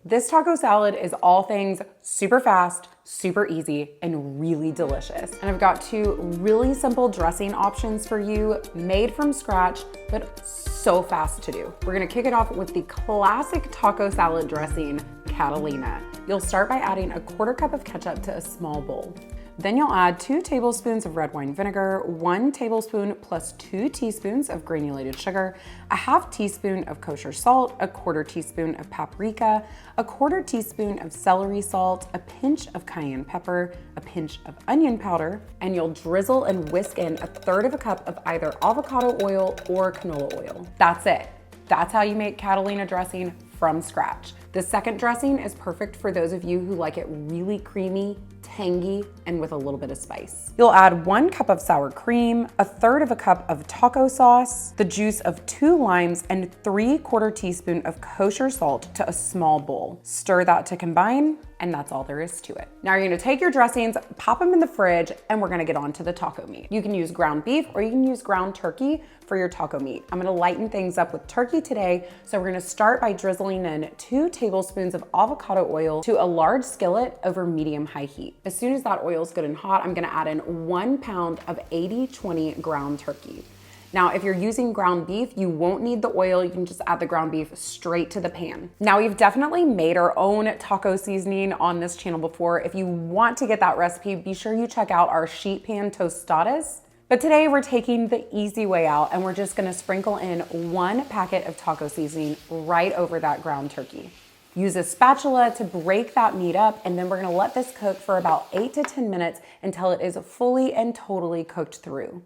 This taco salad is all things super fast, super easy, and really delicious. And I've got two really simple dressing options for you, made from scratch, but so fast to do. We're gonna kick it off with the classic taco salad dressing, Catalina. You'll start by adding a 1/4 cup of ketchup to a small bowl. Then you'll add 2 tablespoons of red wine vinegar, 1 tablespoon plus 2 teaspoons of granulated sugar, a 1/2 teaspoon of kosher salt, a 1/4 teaspoon of paprika, a 1/4 teaspoon of celery salt, a pinch of cayenne pepper, a pinch of onion powder, and you'll drizzle and whisk in 1/3 cup of either avocado oil or canola oil. That's it. That's how you make Catalina dressing from scratch. The second dressing is perfect for those of you who like it really creamy, tangy, and with a little bit of spice. You'll add 1 cup of sour cream, 1/3 cup of taco sauce, the juice of 2 limes, and 3/4 teaspoon of kosher salt to a small bowl. Stir that to combine, and that's all there is to it. Now you're gonna take your dressings, pop them in the fridge, and we're gonna get on to the taco meat. You can use ground beef or you can use ground turkey for your taco meat. I'm gonna lighten things up with turkey today, so we're gonna start by drizzling in 2 tablespoons of avocado oil to a large skillet over medium-high heat. As soon as that oil is good and hot, I'm gonna add in 1 pound of 80/20 ground turkey. Now, if you're using ground beef, you won't need the oil. You can just add the ground beef straight to the pan. Now, we've definitely made our own taco seasoning on this channel before. If you want to get that recipe, be sure you check out our sheet pan tostadas. But today we're taking the easy way out and we're just gonna sprinkle in 1 packet of taco seasoning right over that ground turkey. Use a spatula to break that meat up, and then we're gonna let this cook for about 8 to 10 minutes until it is fully and totally cooked through.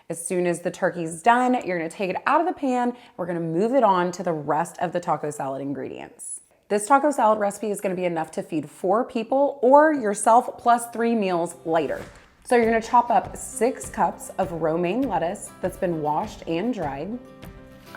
As soon as the turkey's done, you're gonna take it out of the pan. We're gonna move it on to the rest of the taco salad ingredients. This taco salad recipe is gonna be enough to feed 4 people or yourself plus 3 meals later. So you're gonna chop up 6 cups of romaine lettuce that's been washed and dried.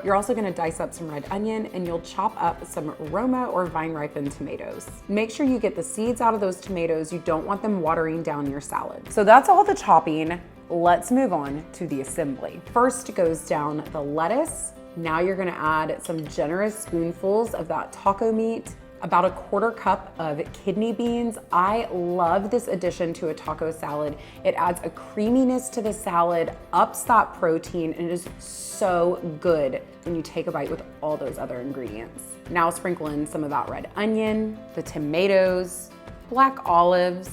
You're also gonna dice up some red onion, and you'll chop up some Roma or vine-ripened tomatoes. Make sure you get the seeds out of those tomatoes. You don't want them watering down your salad. So that's all the chopping. Let's move on to the assembly. First goes down the lettuce. Now you're gonna add some generous spoonfuls of that taco meat, about a 1/4 cup of kidney beans. I love this addition to a taco salad. It adds a creaminess to the salad, ups that protein, and it is so good when you take a bite with all those other ingredients. Now sprinkle in some of that red onion, the tomatoes, black olives,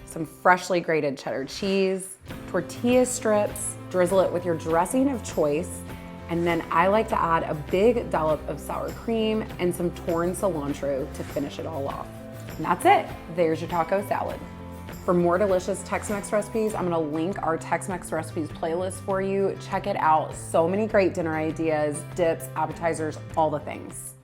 some freshly grated cheddar cheese, tortilla strips, drizzle it with your dressing of choice, and then I like to add a big dollop of sour cream and some torn cilantro to finish it all off. And that's it. There's your taco salad. For more delicious Tex-Mex recipes, I'm gonna link our Tex-Mex recipes playlist for you. Check it out. So many great dinner ideas, dips, appetizers, all the things.